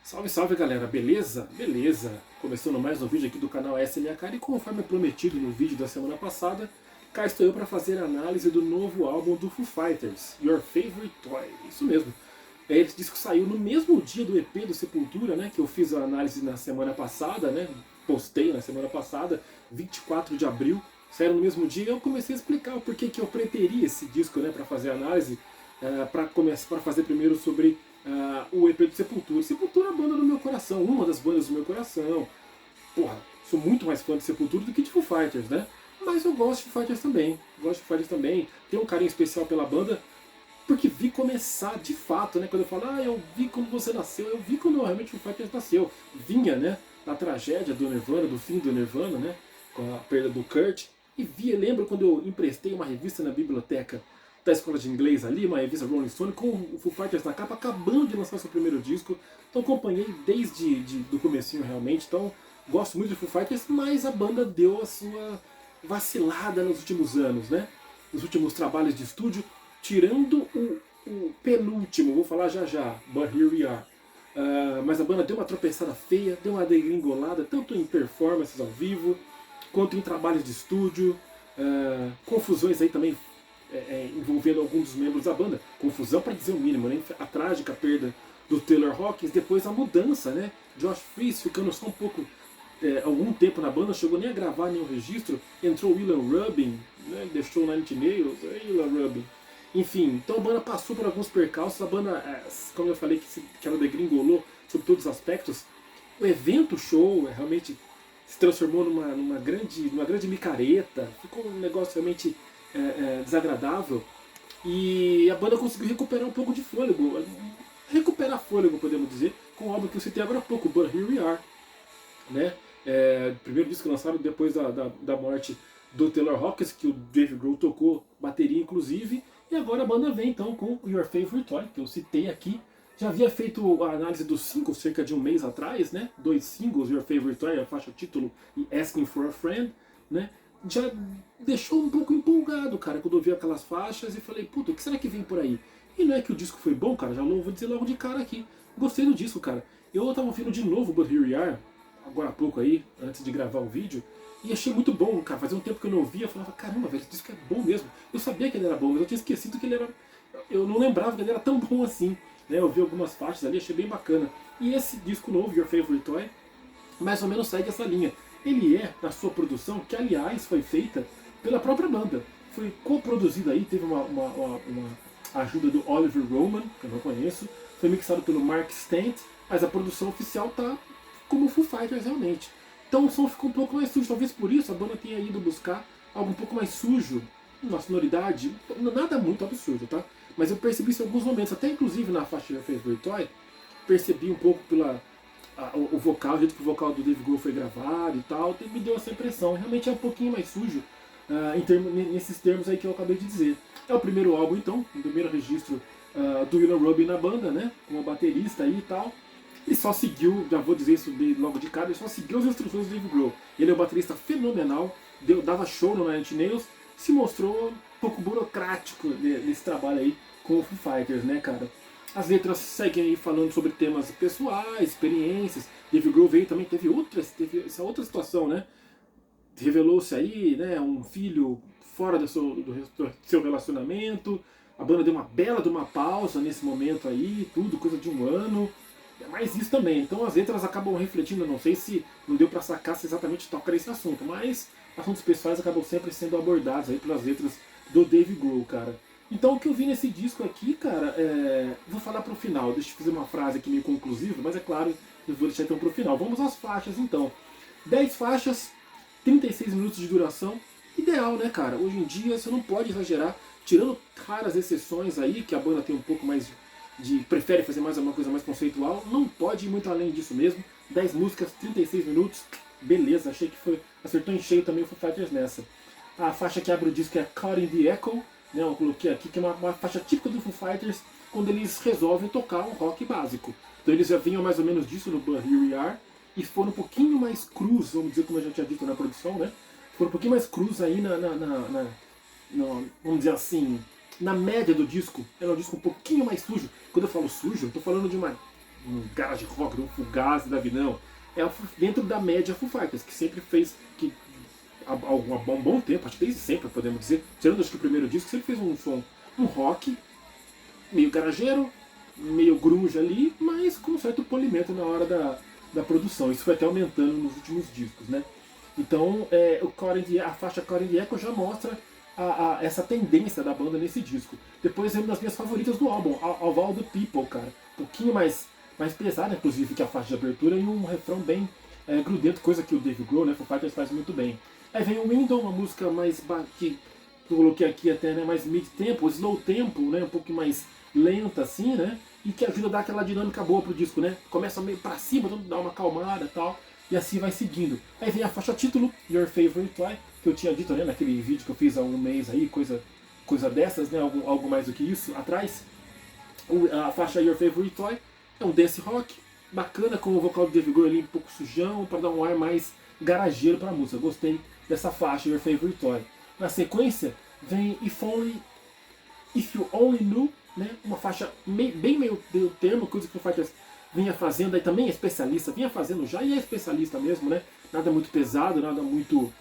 Salve, salve galera, beleza? Beleza! Começando mais um vídeo aqui do canal Essa é Minha Cara e conforme prometido no vídeo da semana passada, cá estou eu para fazer a análise do novo álbum do Foo Fighters, Your Favorite Toy. Isso mesmo. Esse disco saiu no mesmo dia do EP do Sepultura, né? Que eu fiz a análise na semana passada, né? Postei na semana passada, 24 de abril. Saiu no mesmo dia e eu comecei a explicar o porquê que eu preferi esse disco, né? Para fazer a análise, para fazer primeiro sobre o EP do Sepultura. Sepultura é a banda do meu coração, uma das bandas do meu coração. Porra, sou muito mais fã de Sepultura do que de Foo Fighters, né? Mas eu gosto de Foo Fighters também. Gosto de Foo Fighters também. Tenho um carinho especial pela banda, porque vi começar de fato, né? Quando eu falo, eu vi quando você nasceu, eu vi quando realmente o Foo Fighters nasceu. Vinha, né? Da tragédia do Nirvana, do fim do Nirvana, né? Com a perda do Kurt. E via, lembro quando eu emprestei uma revista na biblioteca da escola de inglês ali, uma revista Rolling Stone, com o Foo Fighters na capa, acabando de lançar seu primeiro disco. Então acompanhei desde do comecinho realmente. Então gosto muito de Foo Fighters, mas a banda deu a sua vacilada nos últimos anos, né? Nos últimos trabalhos de estúdio, tirando o penúltimo, vou falar já já, But Here We Are. Mas a banda deu uma tropeçada feia, deu uma degringolada, tanto em performances ao vivo, quanto em trabalhos de estúdio, confusões aí também envolvendo alguns dos membros da banda. Confusão para dizer o mínimo, né? A trágica perda do Taylor Hawkins, depois a mudança, né? Josh Freese ficando só um pouco, algum tempo na banda, chegou nem a gravar nenhum registro, entrou o William Rubin, né? Deixou o Nine Inch Nails, William Rubin. Enfim, então a banda passou por alguns percalços, a banda, como eu falei, que ela degringolou sobre todos os aspectos. O evento, o show, realmente se transformou numa grande micareta, ficou um negócio realmente desagradável, e a banda conseguiu recuperar um pouco de fôlego, recuperar fôlego, podemos dizer, com o álbum que eu citei agora há pouco, But Here We Are, né? Primeiro disco lançado depois da morte do Taylor Hawkins, que o Dave Grohl tocou bateria inclusive, e agora a banda vem então com Your Favorite Toy, que eu citei aqui. Já havia feito a análise dos singles cerca de um mês atrás, né? 2 singles, Your Favorite Toy, a faixa título, e Asking for a Friend, né? Já deixou um pouco empolgado, cara, quando eu vi aquelas faixas e falei, puta, o que será que vem por aí? E não é que o disco foi bom, cara, já vou dizer logo de cara aqui. Gostei do disco, cara. Eu tava ouvindo de novo But Here We Are, agora há pouco aí, antes de gravar o vídeo, e achei muito bom, cara. Fazia um tempo que eu não ouvia, eu falava, caramba, velho, esse disco é bom mesmo. Eu sabia que ele era bom, mas eu tinha esquecido que ele era... Eu não lembrava que ele era tão bom assim, né? Eu vi algumas faixas ali, achei bem bacana. E esse disco novo, Your Favorite Toy, mais ou menos segue essa linha. Ele na sua produção, que aliás foi feita pela própria banda. Foi coproduzido aí, teve uma ajuda do Oliver Roman, que eu não conheço. Foi mixado pelo Mark Stent, mas a produção oficial tá como Foo Fighters realmente. Então o som ficou um pouco mais sujo, talvez por isso a banda tenha ido buscar algo um pouco mais sujo, uma sonoridade, nada muito absurdo, tá? Mas eu percebi isso em alguns momentos, até inclusive na faixa Your Favorite Toy, percebi um pouco pela o vocal, o jeito que o vocal do Dave Grohl foi gravado e tal, me deu essa impressão. Realmente é um pouquinho mais sujo, nesses termos aí que eu acabei de dizer. É o primeiro álbum então, o primeiro registro do William Rubin na banda, né, como baterista aí e tal. Ele só seguiu, já vou dizer isso logo de cara, ele só seguiu as instruções do Dave Grohl. Ele é um baterista fenomenal, dava show no Nine Inch Nails, se mostrou um pouco burocrático nesse trabalho aí com o Foo Fighters, né, cara? As letras seguem aí falando sobre temas pessoais, experiências. Dave Grohl veio também, teve essa outra situação, né? Revelou-se aí, né, um filho fora do seu relacionamento. A banda deu uma bela de uma pausa nesse momento aí, tudo, coisa de um ano. Mas isso também, então as letras acabam refletindo, não sei se não deu pra sacar se exatamente toca nesse assunto, mas assuntos pessoais acabam sempre sendo abordados aí pelas letras do Dave Grohl, cara. Então o que eu vi nesse disco aqui, cara, vou falar pro final, deixa eu fazer uma frase aqui meio conclusiva, mas é claro, eu vou deixar então pro final. Vamos às faixas então. 10 faixas, 36 minutos de duração, ideal, né, cara? Hoje em dia você não pode exagerar, tirando raras exceções aí, que a banda tem um pouco mais prefere fazer mais uma coisa mais conceitual, não pode ir muito além disso mesmo. 10 músicas, 36 minutos, beleza, achei que acertou em cheio também o Foo Fighters nessa. A faixa que abre o disco é Caught in the Echo, né, eu coloquei aqui, que é uma faixa típica do Foo Fighters quando eles resolvem tocar um rock básico. Então eles já vinham mais ou menos disso no But Here We Are, e foram um pouquinho mais crus, vamos dizer, como eu já tinha dito na produção, né? Foram um pouquinho mais crus aí vamos dizer assim, na média do disco. É um disco um pouquinho mais sujo. Quando eu falo sujo, eu tô falando de uma um garage rock, um Fugazi da vida, não. É dentro da média Foo Fighters, que sempre fez, que há um bom tempo, acho que desde sempre, podemos dizer, tirando acho que o primeiro disco, sempre fez um som, um rock, meio garageiro, meio grunge ali, mas com um certo polimento na hora da produção. Isso foi até aumentando nos últimos discos, né? Então, a faixa Caught in the Echo já mostra essa tendência da banda nesse disco. Depois é uma das minhas favoritas do álbum, Of All the People, cara. Um pouquinho mais pesada, inclusive, que a faixa de abertura, e um refrão bem grudento, coisa que o Dave Grohl, né, Foo Fighters, faz muito bem. Aí vem o Window, uma música mais que eu coloquei aqui até, né, mais mid-tempo, slow tempo, né, um pouco mais lenta assim, né, e que ajuda a dar aquela dinâmica boa pro disco, né. Começa meio pra cima, dá uma acalmada e tal, e assim vai seguindo. Aí vem a faixa título, Your Favorite Toy, que eu tinha dito, né, naquele vídeo que eu fiz há um mês aí, coisa dessas, né, algo mais do que isso atrás. A faixa Your Favorite Toy é um dance rock bacana, com o vocal do Dave Grohl ali um pouco sujão, para dar um ar mais garageiro para a música. Gostei dessa faixa Your Favorite Toy. Na sequência vem If You Only Knew, né? Uma faixa bem meio termo, coisa que o Fighters vinha fazendo, aí também é especialista, vinha fazendo já e é especialista mesmo, né? Nada muito pesado, nada muito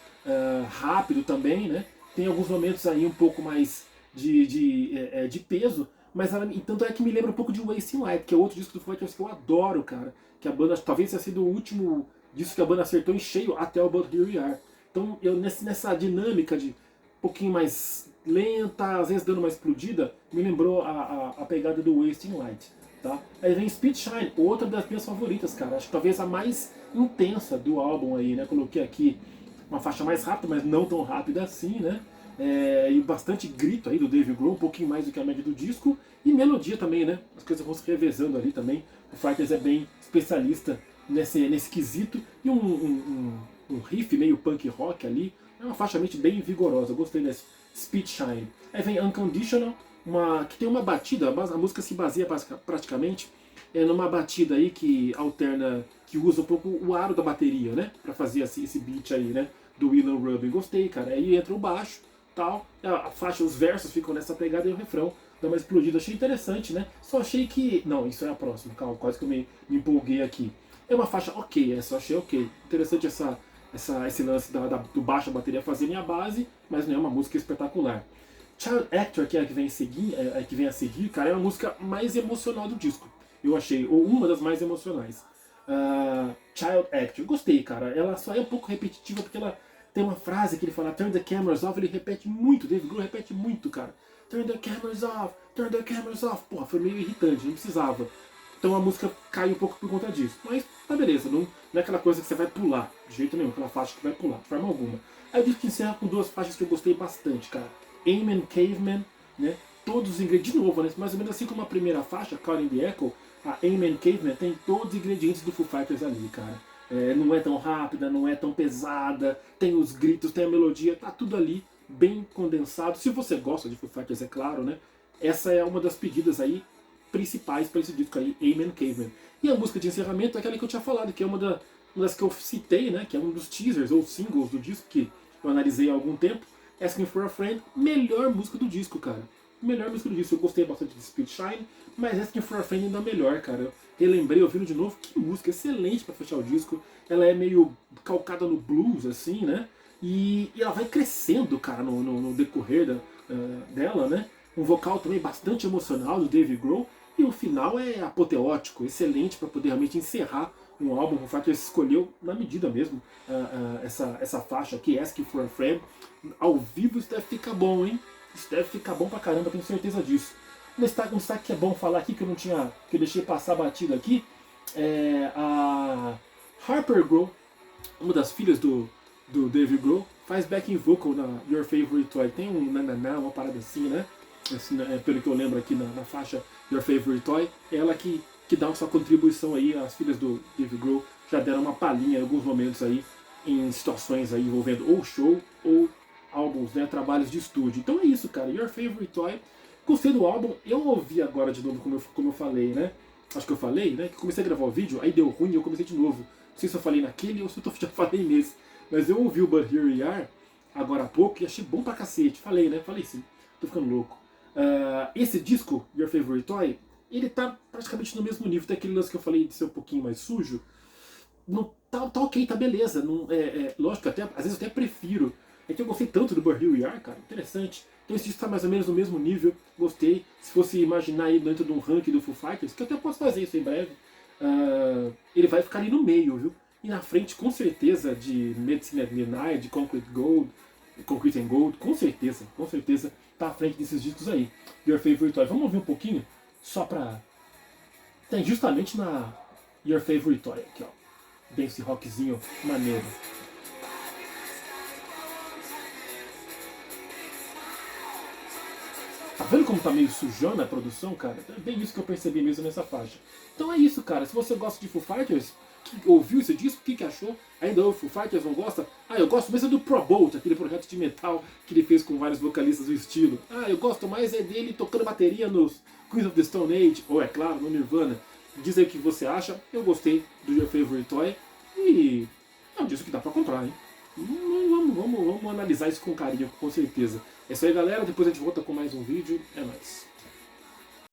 rápido também, né? Tem alguns momentos aí um pouco mais de peso, mas tanto é que me lembra um pouco de Wasting Light, que é outro disco do Fighters que eu adoro, cara. Que a banda talvez tenha sido o último disco que a banda acertou em cheio até o But Here We Are. Então, eu nessa dinâmica de um pouquinho mais lenta, às vezes dando uma explodida, me lembrou a pegada do Wasting Light. Tá? Aí vem Speed Shine, outra das minhas favoritas, cara. Acho que talvez a mais intensa do álbum aí, né? Coloquei aqui uma faixa mais rápida, mas não tão rápida assim, né? E bastante grito aí do Dave Grohl, um pouquinho mais do que a média do disco, e melodia também, né? As coisas vão se revezando ali também. O Fighters é bem especialista nesse quesito, e um riff meio punk rock ali. É uma faixa bem vigorosa, eu gostei desse Speed Shine. Aí vem Unconditional, que tem uma batida, a música se baseia praticamente numa batida aí que alterna, que usa um pouco o aro da bateria, né? Pra fazer esse beat aí, né? Do William Rubin. Gostei, cara. Aí entra o baixo, tal, a faixa, os versos ficam nessa pegada e o refrão dá uma explodida. Achei interessante, né? Só achei que... Não, isso é a próxima, calma, quase que eu me empolguei aqui. É uma faixa ok, essa eu achei ok. Interessante esse lance do baixo, a bateria fazerem a base, mas não é uma música espetacular. Child Actor, que é a que vem a seguir, cara, é a música mais emocional do disco. Eu achei, ou uma das mais emocionais. Child Actor, gostei, cara. Ela só é um pouco repetitiva porque ela tem uma frase que ele fala Turn the cameras off, ele repete muito, Dave Grohl repete muito, cara. Turn the cameras off, turn the cameras off. Porra, foi meio irritante, não precisava. Então a música cai um pouco por conta disso. Mas tá beleza, não é aquela coisa que você vai pular, de jeito nenhum, aquela faixa que vai pular, de forma alguma. Aí eu disse que encerra com duas faixas que eu gostei bastante, cara. Amen Caveman, né? Todos os ingredientes, de novo, né? Mais ou menos assim como a primeira faixa, Caught in the Echo, a Amen Caveman tem todos os ingredientes do Foo Fighters ali, cara. Não é tão rápida, não é tão pesada, tem os gritos, tem a melodia, tá tudo ali bem condensado. Se você gosta de Foo Fighters, é claro, né? Essa é uma das pedidas aí principais para esse disco aí, Amen Caveman. E a música de encerramento é aquela que eu tinha falado, que é uma das que eu citei, né? Que é um dos teasers ou singles do disco que eu analisei há algum tempo. Asking for a Friend, melhor música do disco, cara. Melhor música do disco. Eu gostei bastante de Speed Shine, mas Asking for a Friend ainda melhor, cara. Eu relembrei ouvindo de novo, que música excelente para fechar o disco. Ela é meio calcada no blues, assim, né? E ela vai crescendo, cara, no decorrer dela, né? Um vocal também bastante emocional do Dave Grohl. E o final é apoteótico, excelente para poder realmente encerrar um álbum. O Fighters escolheu na medida mesmo essa faixa aqui, Asking for a Friend. Ao vivo isso deve ficar bom, hein? Isso deve ficar bom pra caramba, tenho certeza disso. Um destaque que é bom falar aqui, que eu deixei passar batido aqui, é a Harper Grohl, uma das filhas do Dave Grohl, faz backing vocal na Your Favorite Toy. Tem um nananá, uma parada assim, né? Assim, pelo que eu lembro aqui na faixa Your Favorite Toy, é ela que dá uma sua contribuição aí. As filhas do Dave Grohl já deram uma palhinha em alguns momentos aí, em situações aí envolvendo ou show ou álbuns, né, trabalhos de estúdio. Então é isso, cara, Your Favorite Toy. Gostei do álbum, eu ouvi agora de novo, como eu falei, né? Acho que eu falei, né? Que comecei a gravar o vídeo, aí deu ruim e eu comecei de novo. Não sei se eu falei naquele ou se eu já falei nesse. Mas eu ouvi o But Here We Are agora há pouco e achei bom pra cacete. Falei, né? Falei sim, tô ficando louco. Esse disco, Your Favorite Toy, ele tá praticamente no mesmo nível daquele lance que eu falei de ser um pouquinho mais sujo. Não, tá ok, tá beleza. Não, lógico, até, às vezes eu até prefiro. É que eu gostei tanto do But Here We Are, cara, interessante. Então esse disco tá mais ou menos no mesmo nível, gostei. Se fosse imaginar aí dentro de um ranking do Foo Fighters, que eu até posso fazer isso em breve, ele vai ficar ali no meio, viu? E na frente, com certeza, de Medicine at Midnight, de Concrete and Gold, com certeza, tá à frente desses discos aí. Your Favorite Toy. Vamos ouvir um pouquinho? Só pra... Tem justamente na Your Favorite Toy aqui, ó. Dance rockzinho maneiro. Tá vendo como tá meio sujona a produção, cara? É bem isso que eu percebi mesmo nessa faixa. Então é isso, cara. Se você gosta de Foo Fighters, que ouviu esse disco, o que achou? Ainda ouve Foo Fighters, não gosta? Ah, eu gosto mesmo do Pro Bolt, aquele projeto de metal que ele fez com vários vocalistas do estilo. Ah, eu gosto mais dele tocando bateria nos Queens of the Stone Age, ou é claro, no Nirvana. Diz aí o que você acha. Eu gostei do Your Favorite Toy e é um disco que dá pra comprar, hein? Vamos analisar isso com carinho, com certeza. É isso aí, galera. Depois a gente volta com mais um vídeo. É nóis.